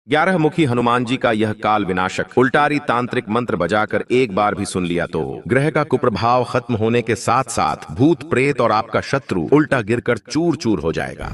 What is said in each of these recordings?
11 मुखी हनुमान जी का यह काल विनाशक उल्टारी तांत्रिक मंत्र बजाकर एक बार भी सुन लिया तो ग्रह का कुप्रभाव खत्म होने के साथ साथ भूत प्रेत और आपका शत्रु उल्टा गिरकर चूर चूर हो जाएगा।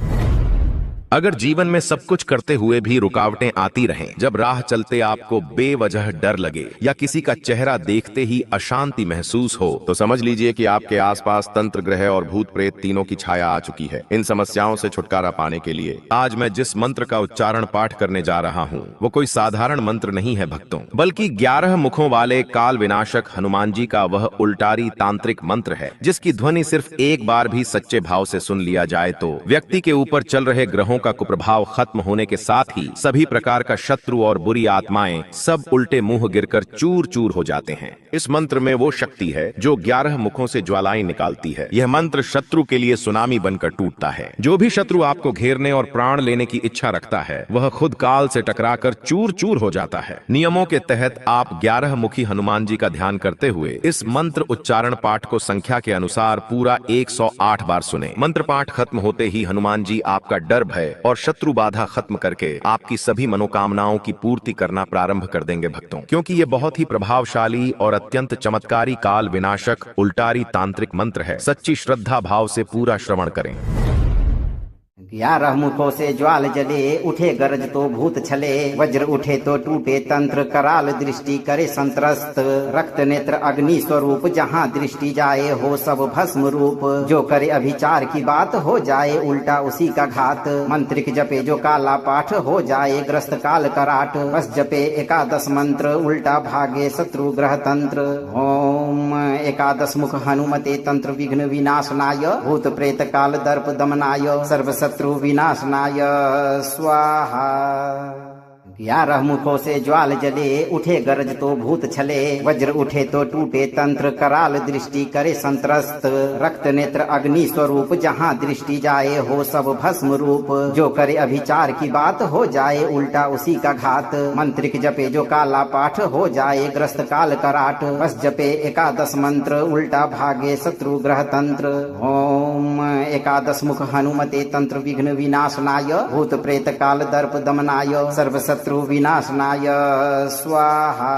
अगर जीवन में सब कुछ करते हुए भी रुकावटें आती रहें, जब राह चलते आपको बेवजह डर लगे या किसी का चेहरा देखते ही अशांति महसूस हो, तो समझ लीजिए कि आपके आसपास तंत्र ग्रह और भूत प्रेत तीनों की छाया आ चुकी है। इन समस्याओं से छुटकारा पाने के लिए आज मैं जिस मंत्र का उच्चारण पाठ करने जा रहा हूँ वो कोई साधारण मंत्र नहीं है भक्तों, बल्कि 11 मुखों वाले काल विनाशक हनुमान जी का वह उल्टारी तांत्रिक मंत्र है, जिसकी ध्वनि सिर्फ एक बार भी सच्चे भाव से सुन लिया जाए तो व्यक्ति के ऊपर चल रहे ग्रहों का कुप्रभाव खत्म होने के साथ ही सभी प्रकार का शत्रु और बुरी आत्माएं सब उल्टे मुंह गिरकर चूर चूर हो जाते हैं। इस मंत्र में वो शक्ति है जो 11 मुखों से ज्वालाएं निकालती है। यह मंत्र शत्रु के लिए सुनामी बनकर टूटता है। जो भी शत्रु आपको घेरने और प्राण लेने की इच्छा रखता है वह खुद काल से टकराकर चूर चूर हो जाता है। नियमों के तहत आप 11 मुखी हनुमान जी का ध्यान करते हुए इस मंत्र उच्चारण पाठ को संख्या के अनुसार पूरा 108 बार सुने। मंत्र पाठ खत्म होते ही हनुमान जी आपका डर भय और शत्रु बाधा खत्म करके आपकी सभी मनोकामनाओं की पूर्ति करना प्रारंभ कर देंगे भक्तों, क्योंकि ये बहुत ही प्रभावशाली और अत्यंत चमत्कारी काल विनाशक उल्टारी तांत्रिक मंत्र है। सच्ची श्रद्धा भाव से पूरा श्रवण करें। 11 मुखों से ज्वाल जले, उठे गरज तो भूत छले, वज्र उठे तो टूटे तंत्र, कराल दृष्टि करे संत्रस्त, रक्त नेत्र अग्नि स्वरूप, जहाँ दृष्टि जाए हो सब भस्म रूप, जो करे अभिचार की बात हो जाए उल्टा उसी का घात, मंत्रिक जपे जो काला पाठ हो जाए ग्रस्त काल कराट, बस जपे 11 मंत्र उल्टा भागे शत्रु ग्रह तंत्र। ओम 11 मुख हनुमते तंत्र विघ्न विनाशनाय, भूत प्रेत काल दर्प दमनाय, सर्व शत्रु विनाशनाय स्वाहा। 11 मुखों से ज्वाल जले, उठे गरज तो भूत छले, वज्र उठे तो टूटे तंत्र, कराल दृष्टि करे संत्रस्त, रक्त नेत्र अग्नि स्वरूप, जहाँ दृष्टि जाए हो सब भस्म रूप, जो करे अभिचार की बात हो जाए उल्टा उसी का घात, मंत्रिक जपे जो काला पाठ हो जाए ग्रस्त काल कराट, बस जपे 11 मंत्र उल्टा भागे शत्रु ग्रह तंत्र। ओम 11 मुख हनुमते तंत्र विघ्न विनाशनाय, भूत प्रेत काल दर्प दमनाय, सर्व शत्रु विनाशनाय स्वाहा।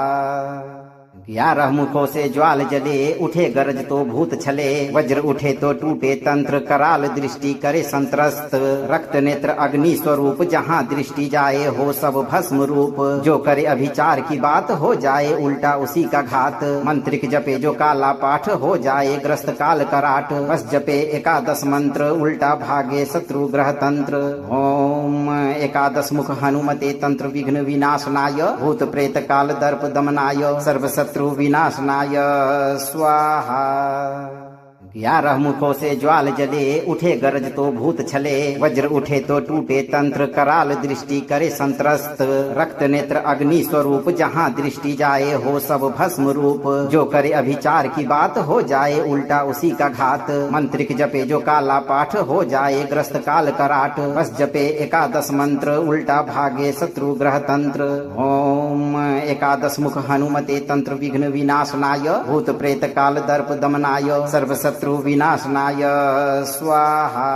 11 मुखों से ज्वाल जले, उठे गरज तो भूत छले, वज्र उठे तो टूटे तंत्र, कराल दृष्टि करे संत्रस्त, रक्त नेत्र अग्नि स्वरूप, जहाँ दृष्टि जाए हो सब भस्म रूप, जो करे अभिचार की बात हो जाए उल्टा उसी का घात, मंत्रिक जपे जो काला पाठ हो जाए ग्रस्त काल कराट, बस जपे 11 मंत्र उल्टा भागे शत्रु ग्रह तंत्र। ओम 11 मुख हनुमते तंत्र विघ्न विनाशनाय, भूत प्रेत काल दर्प दमनाय, सर्व शत्रु विनाशनाय स्वाहा। 11 मुखों से ज्वाल जले, उठे गरज तो भूत छले, वज्र उठे तो टूटे तंत्र, कराल दृष्टि करे संत्रस्त, रक्त नेत्र अग्नि स्वरूप, जहाँ दृष्टि जाए हो सब भस्म रूप, जो करे अभिचार की बात हो जाए उल्टा उसी का घात, मंत्रिक जपे जो काला पाठ हो जाए ग्रस्त काल कराट, बस जपे 11 मंत्र उल्टा भागे शत्रु ग्रह तंत्र। ओम 11 मुख हनुमते तंत्र विघ्न विनाशनाय, भूत प्रेत काल दर्प दमनाय, सर्व शत्रु विनाशनाय स्वाहा।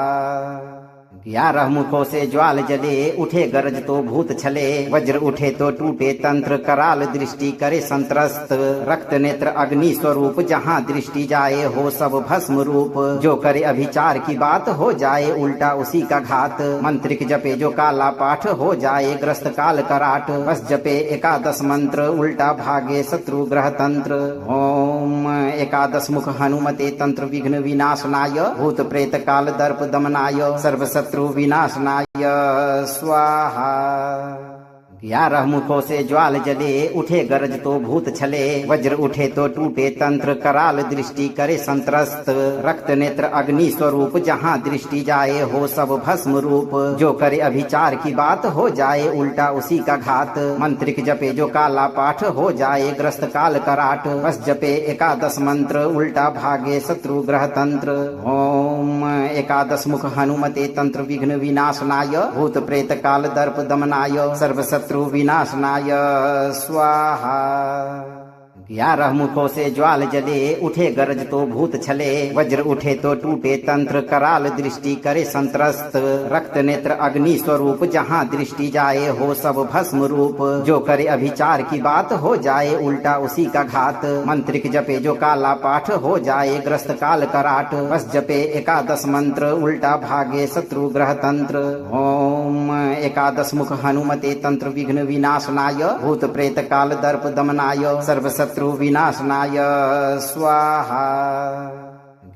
11 मुखों से ज्वाल जले, उठे गरज तो भूत छले, वज्र उठे तो टूटे तंत्र, कराल दृष्टि करे संत्रस्त, रक्त नेत्र अग्नि स्वरूप, जहाँ दृष्टि जाए हो सब भस्म रूप, जो करे अभिचार की बात हो जाए उल्टा उसी का घात, मंत्रिक जपे जो काला पाठ हो जाए ग्रस्त काल कराट, बस जपे 11 मंत्र उल्टा भागे शत्रु ग्रह तंत्र। ओम 11 मुख हनुमते तंत्र विघ्न विनाशनाय, भूत प्रेत काल दर्प दमनाय, सर्व शत्रु विनाशनाय स्वाहा। 11 मुखों से ज्वाल जले, उठे गरज तो भूत छले, वज्र उठे तो टूटे तंत्र, कराल दृष्टि करे संत्रस्त, रक्त नेत्र अग्नि स्वरूप, जहाँ दृष्टि जाए हो सब भस्म रूप, जो करे अभिचार की बात हो जाए उल्टा उसी का घात, मंत्रिक जपे जो काला पाठ हो जाए ग्रस्त काल कराट, बस जपे 11 मंत्र उल्टा भागे शत्रु ग्रह तंत्र। ओम 11 मुख हनुमते तंत्र विघ्न विनाशनाय, भूत प्रेत काल दर्प दमनाय, सर्व शत्रु विनाशनाय स्वाहा। 11 मुखों से ज्वाल जले, उठे गरज तो भूत छले, वज्र उठे तो टूटे तंत्र, कराल दृष्टि करे संत्रस्त, रक्त नेत्र अग्नि स्वरूप, जहाँ दृष्टि जाए हो सब भस्म रूप, जो करे अभिचार की बात हो जाए उल्टा उसी का घात, मंत्रिक जपे जो काला पाठ हो जाए ग्रस्त काल कराट, बस जपे एकादश मंत्र उल्टा भागे शत्रु ग्रह तंत्र। ओम एकादश मुख हनुमते तंत्र विघ्न विनाशनाय, भूत प्रेत काल दर्प दमनाय, सर्व शत्रु विनाशनाय स्वाहा।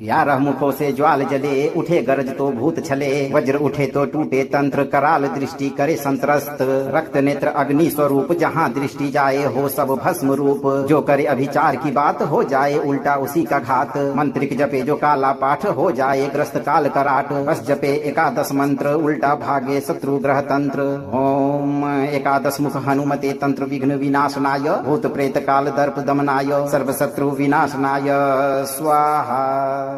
11 मुखों से ज्वाल जले, उठे गरज तो भूत छले, वज्र उठे तो टूटे तंत्र, कराल दृष्टि करे संत्रस्त, रक्त नेत्र अग्नि स्वरूप, जहाँ दृष्टि जाए हो सब भस्म रूप, जो करे अभिचार की बात हो जाए उल्टा उसी का घात, मंत्रिक जपे जो काला पाठ हो जाए ग्रस्त काल कराट, बस जपे एकादश मंत्र उल्टा भागे शत्रु ग्रह तंत्र। ओम एकादश मुख हनुमते तंत्र विघ्न विनाशनाय, भूत प्रेत काल दर्प दमनाय, सर्व शत्रु विनाशनाय स्वाहा।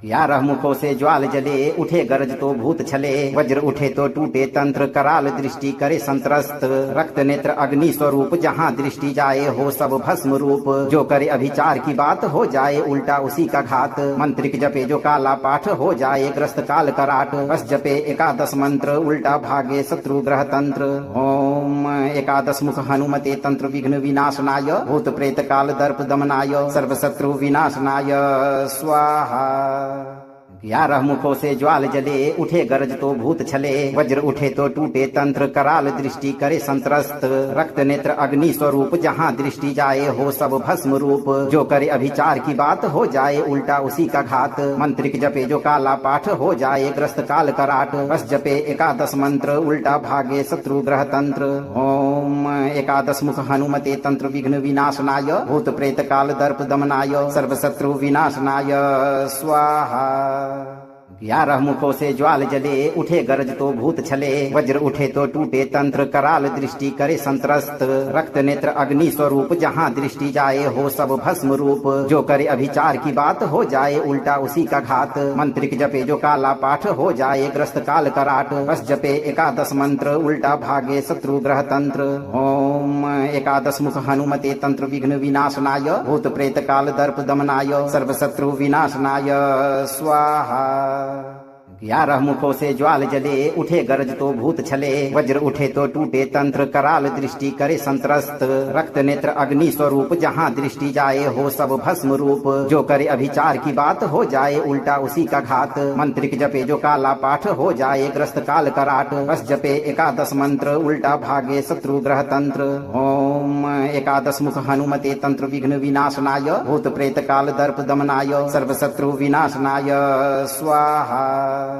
11 मुखों से ज्वाल जले, उठे गरज तो भूत छले, वज्र उठे तो टूटे तंत्र, कराल दृष्टि करे संत्रस्त, रक्त नेत्र अग्नि स्वरूप, जहाँ दृष्टि जाए हो सब भस्म रूप, जो करे अभिचार की बात हो जाए उल्टा उसी का घात, मंत्रिक जपे जो काला पाठ हो जाए ग्रस्त काल कराट, बस जपे एकादश मंत्र उल्टा भागे शत्रु ग्रह तंत्र। ओम एकादश मुख हनुमते तंत्र विघ्न विनाशनाय, भूत प्रेत काल दर्प दमनाय, सर्व शत्रु विनाशनाय स्वाहा। 11 मुखों से ज्वाल जले, उठे गरज तो भूत छले, वज्र उठे तो टूटे तंत्र, कराल दृष्टि करे संत्रस्त, रक्त नेत्र अग्नि स्वरूप, जहाँ दृष्टि जाए हो सब भस्म रूप, जो करे अभिचार की बात हो जाए उल्टा उसी का घात, मंत्रिक जपे जो काला पाठ हो जाए ग्रस्त काल कराट, बस जपे एकादश मंत्र उल्टा भागे शत्रु ग्रह तंत्र। ओम एकादश मुख हनुमते तंत्र विघ्न विनाशनाय, भूत प्रेत काल दर्प दमनाय, सर्व शत्रु विनाशनाय स्वाहा। 11 मुखों से ज्वाल जले, उठे गरज तो भूत छले, वज्र उठे तो टूटे तंत्र, कराल दृष्टि करे संत्रस्त, रक्त नेत्र अग्नि स्वरूप, जहाँ दृष्टि जाए हो सब भस्म रूप, जो करे अभिचार की बात हो जाए उल्टा उसी का घात, मंत्रिक जपे जो काला पाठ हो जाए ग्रस्त काल कराट, बस जपे एकादश मंत्र उल्टा भागे शत्रु ग्रह तंत्र। ओम एकादश मुख हनुमते तंत्र विघ्न विनाशनाय, भूत प्रेत काल दर्प दमनाय, सर्व शत्रु विनाशनाय स्वाहा। 11 मुखों से ज्वाल जले, उठे गरज तो भूत छले, वज्र उठे तो टूटे तंत्र, कराल दृष्टि करे संत्रस्त, रक्त नेत्र अग्नि स्वरूप, जहाँ दृष्टि जाए हो सब भस्म रूप, जो करे अभिचार की बात हो जाए उल्टा उसी का घात, मंत्रिक जपे जो काला पाठ हो जाए ग्रस्त काल कराट, बस जपे एकादश मंत्र उल्टा भागे शत्रु ग्रह तंत्र। ओम एकादश मुख हनुमते तंत्र विघ्न विनाशनाय, भूत प्रेत काल दर्प दमनाय, सर्व शत्रु विनाशनाय स्वाहा।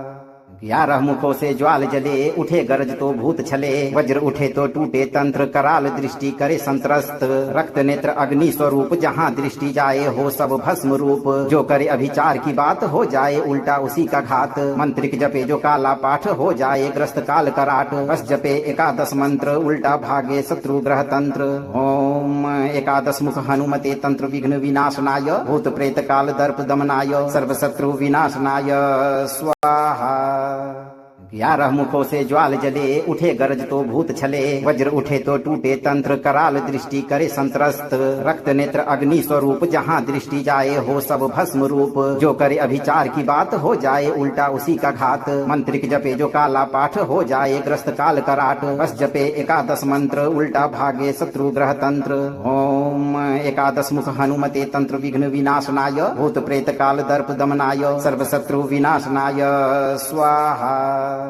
11 मुखों से ज्वाल जले, उठे गरज तो भूत छले, वज्र उठे तो टूटे तंत्र, कराल दृष्टि करे संत्रस्त, रक्त नेत्र अग्नि स्वरूप, जहाँ दृष्टि जाए हो सब भस्म रूप, जो करे अभिचार की बात हो जाए उल्टा उसी का घात, मंत्रिक जपे जो काला पाठ हो जाए ग्रस्त काल कराट, बस जपे एकादश मंत्र उल्टा भागे शत्रु ग्रह तंत्र। ओम एकादश मुख हनुमते तंत्र विघ्न विनाशनाय, भूत प्रेत काल दर्प दमनाय, सर्व शत्रु विनाशनाय स्वाहा। 11 मुखों से ज्वाल जले, उठे गरज तो भूत छले, वज्र उठे तो टूटे तंत्र, कराल दृष्टि करे संत्रस्त, रक्त नेत्र अग्नि स्वरूप, जहाँ दृष्टि जाए हो सब भस्म रूप, जो करे अभिचार की बात हो जाए उल्टा उसी का घात, मंत्रिक जपे जो काला पाठ हो जाए ग्रस्त काल कराट, बस जपे एकादश मंत्र उल्टा भागे शत्रु ग्रह तंत्र। ओम एकादश मुख हनुमते तंत्र विघ्न विनाशनाय, भूत प्रेत काल दर्प दमनाय, सर्व शत्रु विनाशनाय स्वाहा।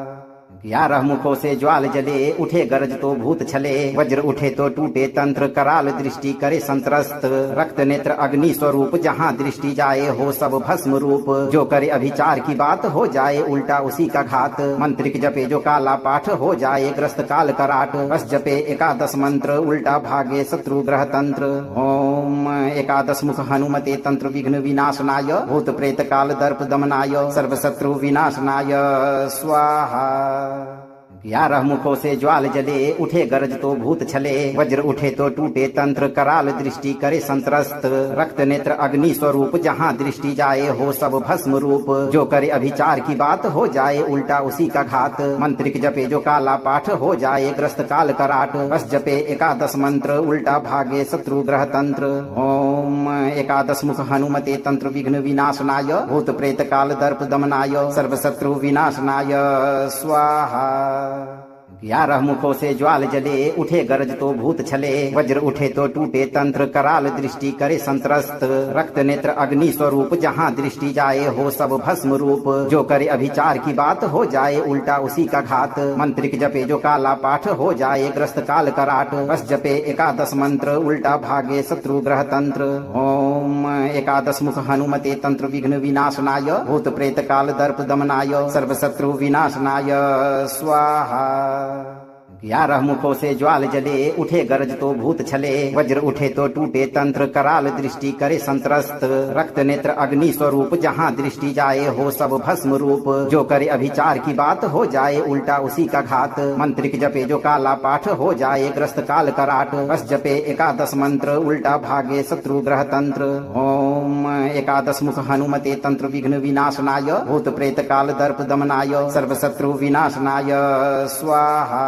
11 मुखों से ज्वाल जले, उठे गरज तो भूत छले, वज्र उठे तो टूटे तंत्र, कराल दृष्टि करे संत्रस्त, रक्त नेत्र अग्नि स्वरूप, जहाँ दृष्टि जाए हो सब भस्म रूप, जो करे अभिचार की बात हो जाए उल्टा उसी का घात, मंत्रिक जपे जो काला पाठ हो जाए ग्रस्त काल कराट, बस जपे एकादश मंत्र उल्टा भागे शत्रु ग्रह तंत्र। ओम एकादश मुख हनुमते तंत्र विघ्न विनाशनाय, भूत प्रेत काल दर्प दमनाय, सर्व शत्रु विनाशनाय स्वाहा। 11 मुखों से ज्वाल जले उठे गरज तो भूत छले वज्र उठे तो टूटे तंत्र कराल दृष्टि करे संत्रस्त रक्त नेत्र अग्नि स्वरूप जहाँ दृष्टि जाए हो सब भस्म रूप जो करे अभिचार की बात हो जाए उल्टा उसी का घात मंत्रिक जपे जो काला पाठ हो जाए ग्रस्त काल कराट बस जपे एकादश मंत्र उल्टा भागे शत्रु ग्रह तंत्र ओम एकादश मुख हनुमते तंत्र विघ्न विनाशनाय भूत प्रेत काल दर्प दमनाय सर्व शत्रु विनाशनाय स्वाहा 11 मुखों से ज्वाल जले उठे गरज तो भूत छले वज्र उठे तो टूटे तंत्र कराल दृष्टि करे संत्रस्त रक्त नेत्र अग्नि स्वरूप जहाँ दृष्टि जाए हो सब भस्म रूप जो करे अभिचार की बात हो जाए उल्टा उसी का घात मंत्रिक जपे जो काला पाठ हो जाए ग्रस्त काल कराट बस जपे एकादश मंत्र उल्टा भागे शत्रु ग्रह तंत्र ओम एकादश मुख हनुमते तंत्र विघ्न विनाशनाय भूत प्रेत काल दर्प दमनाय सर्व शत्रु विनाशनाय स्वाहा 11 मुखों से ज्वाल जले उठे गरज तो भूत छले वज्र उठे तो टूटे तंत्र कराल दृष्टि करे संत्रस्त रक्त नेत्र अग्नि स्वरूप जहाँ दृष्टि जाए हो सब भस्म रूप जो करे अभिचार की बात हो जाए उल्टा उसी का घात मंत्रिक जपे जो काला पाठ हो जाए ग्रस्त काल कराट बस जपे एकादश मंत्र उल्टा भागे शत्रु ग्रह तंत्र ओम एकादश मुख हनुमते तंत्र विघ्न विनाशनाय भूत प्रेत काल दर्प दमनाय सर्व शत्रु विनाशनाय स्वाहा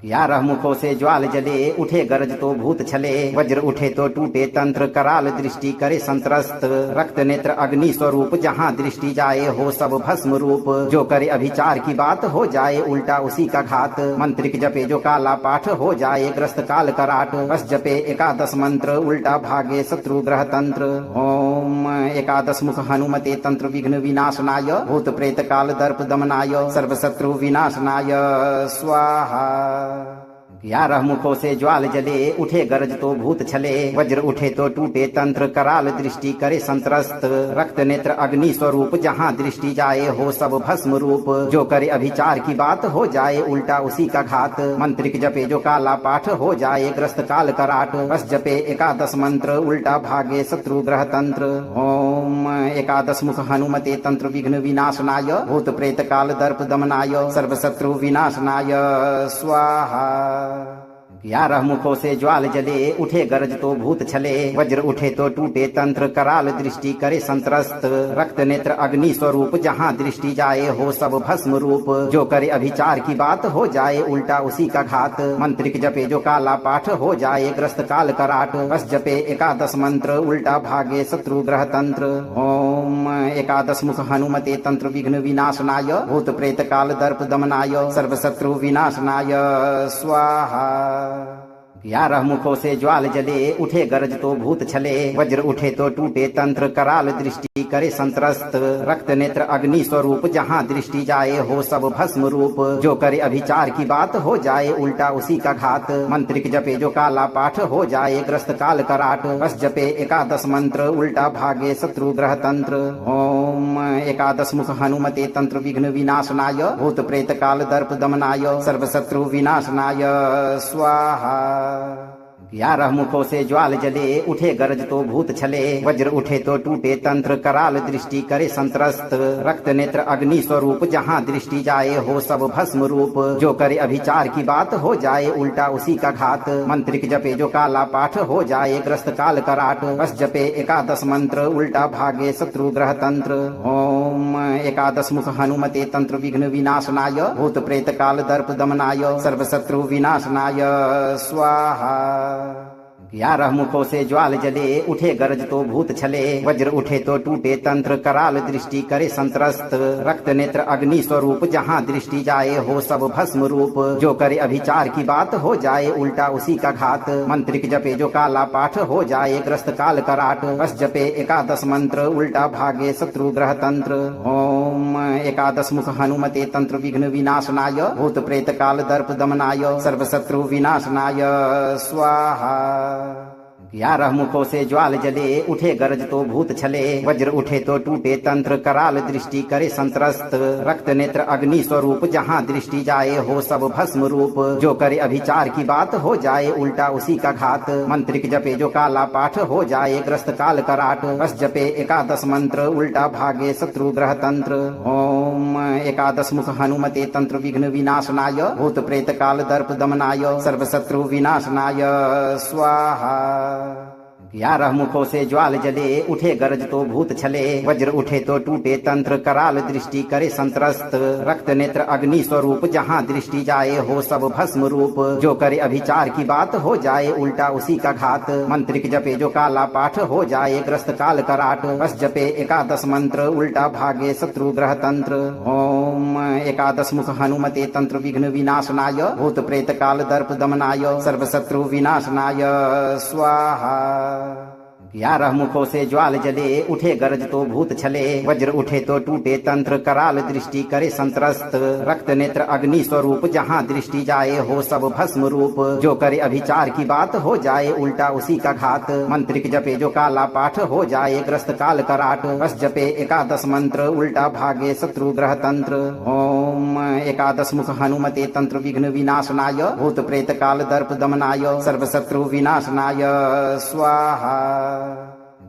11 मुखों से ज्वाल जले उठे गरज तो भूत छले वज्र उठे तो टूटे तंत्र कराल दृष्टि करे संत्रस्त रक्त नेत्र अग्नि स्वरूप जहाँ दृष्टि जाए हो सब भस्म रूप जो करे अभिचार की बात हो जाए उल्टा उसी का घात मंत्रिक जपे जो काला पाठ हो जाए ग्रस्त काल कराट बस जपे एकादश मंत्र उल्टा भागे शत्रु ग्रह तंत्र ओम एकादश मुख हनुमते तंत्र विघ्न विनाशनाय भूत प्रेत काल दर्प दमनाय सर्व शत्रु विनाशनाय स्वाहा 11 मुखों से ज्वाल जले उठे गरज तो भूत छले वज्र उठे तो टूटे तंत्र कराल दृष्टि करे संत्रस्त रक्त नेत्र अग्नि स्वरूप जहाँ दृष्टि जाए हो सब भस्म रूप जो करे अभिचार की बात हो जाए उल्टा उसी का घात मंत्रिक जपे जो काला पाठ हो जाए ग्रस्त काल कराट बस जपे एकादश मंत्र उल्टा भागे शत्रु ग्रह तंत्र ओम एकादश मुख हनुमते तंत्र विघ्न विनाशनाय भूत प्रेत काल दर्प दमनाय सर्व शत्रु विनाशनाय स्वाहा 11 मुखों से ज्वाल जले उठे गरज तो भूत छले वज्र उठे तो टूटे तंत्र कराल दृष्टि करे संत्रस्त रक्त नेत्र अग्नि स्वरूप जहाँ दृष्टि जाए हो सब भस्म रूप जो करे अभिचार की बात हो जाए उल्टा उसी का घात मंत्रिक जपे जो काला पाठ हो जाए ग्रस्त काल कराट बस जपे एकादश मंत्र उल्टा भागे शत्रु ग्रह तंत्र ओम एकादश मुख हनुमते तंत्र विघ्न विनाशनाय भूत प्रेत काल दर्प दमनाय सर्व शत्रु विनाशनाय स्वाहा 11 मुखों से ज्वाल जले उठे गरज तो भूत छले वज्र उठे तो टूटे तंत्र कराल दृष्टि करे संत्रस्त रक्त नेत्र अग्नि स्वरूप जहाँ दृष्टि जाए हो सब भस्म रूप जो करे अभिचार की बात हो जाए उल्टा उसी का घात मंत्रिक जपे जो काला पाठ हो जाए ग्रस्त काल कराट बस जपे एकादश मंत्र उल्टा भागे शत्रु ग्रह तंत्र ओम एकादश मुख हनुमते तंत्र विघ्न विनाशनाय भूत प्रेत काल दर्प दमनाय सर्व शत्रु विनाशनाय स्वाहा 11 मुखों से ज्वाल जले उठे गरज तो भूत छले वज्र उठे तो टूटे तंत्र कराल दृष्टि करे संत्रस्त रक्त नेत्र अग्नि स्वरूप जहाँ दृष्टि जाए हो सब भस्म रूप जो करे अभिचार की बात हो जाए उल्टा उसी का घात मंत्रिक जपे जो काला पाठ हो जाए ग्रस्त काल कराट बस जपे एकादश मंत्र उल्टा भागे शत्रु ग्रह तंत्र ओम एकादश मुख हनुमते तंत्र विघ्न विनाशनाय भूत प्रेत काल दर्प दमनाय सर्व शत्रु विनाशनाय स्वाहा 11 मुखों से ज्वाल जले उठे गरज तो भूत छले वज्र उठे तो टूटे तंत्र कराल दृष्टि करे संत्रस्त रक्त नेत्र अग्नि स्वरूप जहाँ दृष्टि जाए हो सब भस्म रूप जो करे अभिचार की बात हो जाए उल्टा उसी का घात मंत्रिक जपे जो काला पाठ हो जाए ग्रस्त काल कराट बस जपे एकादश मंत्र उल्टा भागे शत्रु ग्रह तंत्र ओम एकादश मुख हनुमते तंत्र विघ्न विनाशनाय भूत प्रेत काल दर्प दमनाय सर्व शत्रु विनाशनाय स्वाहा 11 मुखों से ज्वाल जले उठे गरज तो भूत छले वज्र उठे तो टूटे तंत्र कराल दृष्टि करे संत्रस्त रक्त नेत्र अग्नि स्वरूप जहाँ दृष्टि जाए हो सब भस्म रूप जो करे अभिचार की बात हो जाए उल्टा उसी का घात मंत्रिक जपे जो काला पाठ हो जाए ग्रस्त काल कराट बस जपे एकादश मंत्र उल्टा भागे शत्रु ग्रह तंत्र ओम एकादश मुख हनुमते तंत्र विघ्न विनाशनाय भूत प्रेत काल दर्प दमनाय सर्व शत्रु विनाशनाय स्वाहा 11 मुखों से ज्वाल जले उठे गरज तो भूत छले वज्र उठे तो टूटे तंत्र कराल दृष्टि करे संत्रस्त रक्त नेत्र अग्नि स्वरूप जहाँ दृष्टि जाए हो सब भस्म रूप जो करे अभिचार की बात हो जाए उल्टा उसी का घात मंत्रिक जपे जो काला पाठ हो जाए ग्रस्त काल कराट बस जपे एकादश मंत्र उल्टा भागे शत्रु ग्रह तंत्र ओम एकादश मुख हनुमते तंत्र विघ्न विनाशनाय भूत प्रेत काल दर्प दमनाय सर्व शत्रु विनाशनाय स्वाहा 11 मुखों से ज्वाल जले उठे गरज तो भूत छले वज्र उठे तो टूटे तंत्र कराल दृष्टि करे संत्रस्त रक्त नेत्र अग्नि स्वरूप जहाँ दृष्टि जाए हो सब भस्म रूप जो करे अभिचार की बात हो जाए उल्टा उसी का घात मंत्रिक जपे जो काला पाठ हो जाए ग्रस्त काल कराट बस जपे एकादश मंत्र उल्टा भागे शत्रु ग्रह तंत्र ओम एकादश मुख हनुमते तंत्र विघ्न विनाशनाय भूत प्रेत काल दर्प दमनाय सर्व शत्रु विनाशनाय स्वाहा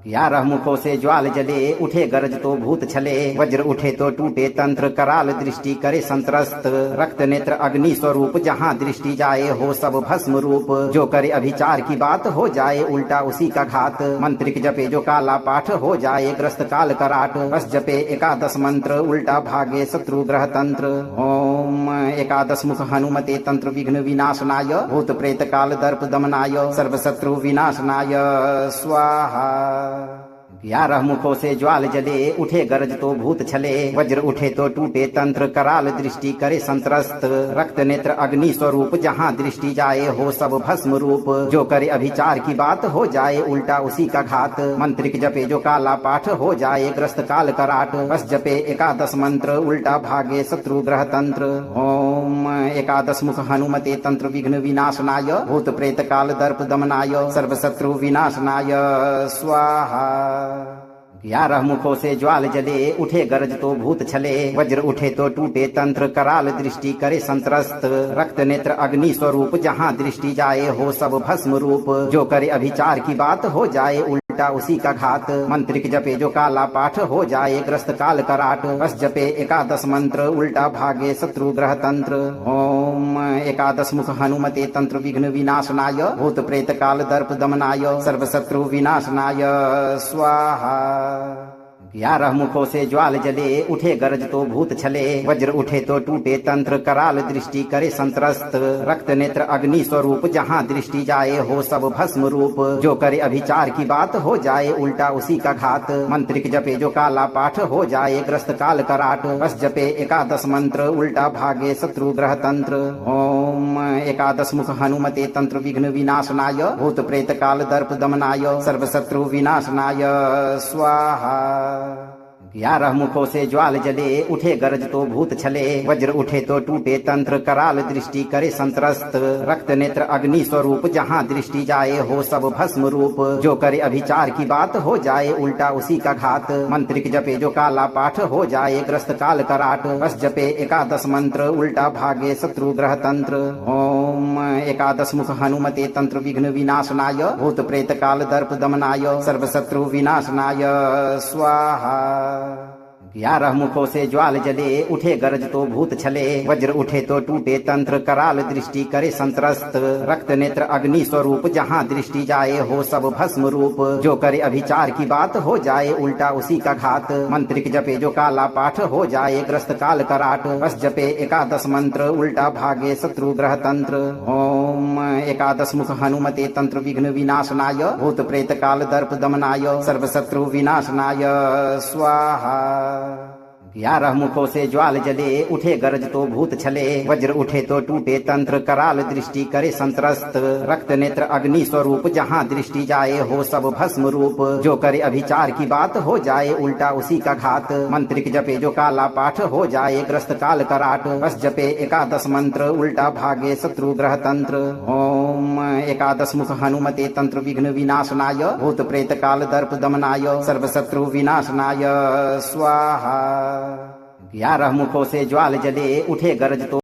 11 मुखों से ज्वाल जले उठे गरज तो भूत छले वज्र उठे तो टूटे तंत्र कराल दृष्टि करे संत्रस्त रक्त नेत्र अग्नि स्वरूप जहाँ दृष्टि जाए हो सब भस्म रूप जो करे अभिचार की बात हो जाए उल्टा उसी का घात मंत्रिक जपे जो काला पाठ हो जाए ग्रस्त काल कराट बस जपे एकादश मंत्र उल्टा भागे शत्रु ग्रह तंत्र ओम एकादश मुख हनुमते तंत्र विघ्न विनाशनाय भूत प्रेत काल दर्प दमनाय सर्व शत्रु विनाशनाय स्वाहा 11 मुखों से ज्वाल जले उठे गरज तो भूत छले वज्र उठे तो टूटे तंत्र कराल दृष्टि करे संत्रस्त रक्त नेत्र अग्नि स्वरूप जहाँ दृष्टि जाए हो सब भस्म रूप जो करे अभिचार की बात हो जाए उल्टा उसी का घात मंत्रिक जपे जो काला पाठ हो जाए ग्रस्त काल कराट बस जपे एकादश मंत्र उल्टा भागे शत्रु ग्रह तंत्र ओम एकादश मुख हनुमते तंत्र विघ्न विनाशनाय भूत प्रेत काल दर्प दमनाय सर्व शत्रु विनाशनाय स्वाहा 11 मुखों से ज्वाल जले उठे गरज तो भूत छले वज्र उठे तो टूटे तंत्र कराल दृष्टि करे संत्रस्त रक्त नेत्र अग्नि स्वरूप जहाँ दृष्टि जाए हो सब भस्म रूप जो करे अभिचार की बात हो जाए उल्टा उसी का घात मंत्रिक जपे जो काला पाठ हो जाए ग्रस्त काल कराट बस जपे एकादश मंत्र उल्टा भागे शत्रु ग्रह तंत्र ओम एकादश मुख हनुमते तंत्र विघ्न विनाशनाय भूत प्रेत काल दर्प दमनाय सर्व शत्रु विनाशनाय स्वाहा 11 मुखों से ज्वाल जले उठे गरज तो भूत छले वज्र उठे तो टूटे तंत्र कराल दृष्टि करे संत्रस्त रक्त नेत्र अग्नि स्वरूप जहाँ दृष्टि जाए हो सब भस्म रूप जो करे अभिचार की बात हो जाए उल्टा उसी का घात मंत्रिक जपे जो काला पाठ हो जाए ग्रस्त काल कराट बस जपे एकादश मंत्र उल्टा भागे शत्रु ग्रह तंत्र ओम एकादश मुख हनुमते तंत्र विघ्न विनाशनाय भूत प्रेत काल दर्प दमनाय सर्व शत्रु विनाशनाय स्वाहा 11 मुखों से ज्वाल जले उठे गरज तो भूत छले वज्र उठे तो टूटे तंत्र कराल दृष्टि करे संत्रस्त रक्त नेत्र अग्नि स्वरूप जहाँ दृष्टि जाए हो सब भस्म रूप जो करे अभिचार की बात हो जाए उल्टा उसी का घात मंत्रिक जपे जो काला पाठ हो जाए ग्रस्त काल कराट बस जपे एकादश मंत्र उल्टा भागे शत्रु ग्रह तंत्र ओम एकादश मुख हनुमते तंत्र विघ्न विनाशनाय भूत प्रेत काल दर्प दमनाय सर्व शत्रु विनाशनाय स्वाहा 11 मुखों से ज्वाल जले उठे गरज तो भूत छले वज्र उठे तो टूटे तंत्र कराल दृष्टि करे संत्रस्त रक्त नेत्र अग्नि स्वरूप जहाँ दृष्टि जाए हो सब भस्म रूप जो करे अभिचार की बात हो जाए उल्टा उसी का घात मंत्रिक जपे जो काला पाठ हो जाए ग्रस्त काल कराट बस जपे एकादश मंत्र उल्टा भागे शत्रु ग्रह तंत्र ओम एकादश मुख हनुमते तंत्र विघ्न विनाशनाय भूत प्रेत काल दर्प दमनाय सर्व शत्रु विनाशनाय स्वाहा 11 मुखों से ज्वाल जले उठे गरज तो भूत छले वज्र उठे तो टूटे तंत्र कराल दृष्टि करे संत्रस्त रक्त नेत्र अग्नि स्वरूप जहाँ दृष्टि जाए हो सब भस्म रूप जो करे अभिचार की बात हो जाए उल्टा उसी का घात मंत्रिक जपे जो काला पाठ हो जाए ग्रस्त काल कराट बस जपे एकादश मंत्र उल्टा भागे शत्रु ग्रह तंत्र ओम एकादश मुख हनुमते तंत्र विघ्न विनाशनाय भूत प्रेत काल दर्प दमनाय सर्व शत्रु विनाशनाय स्वाहा। 11 मुखों से ज्वाल जले उठे गरज तो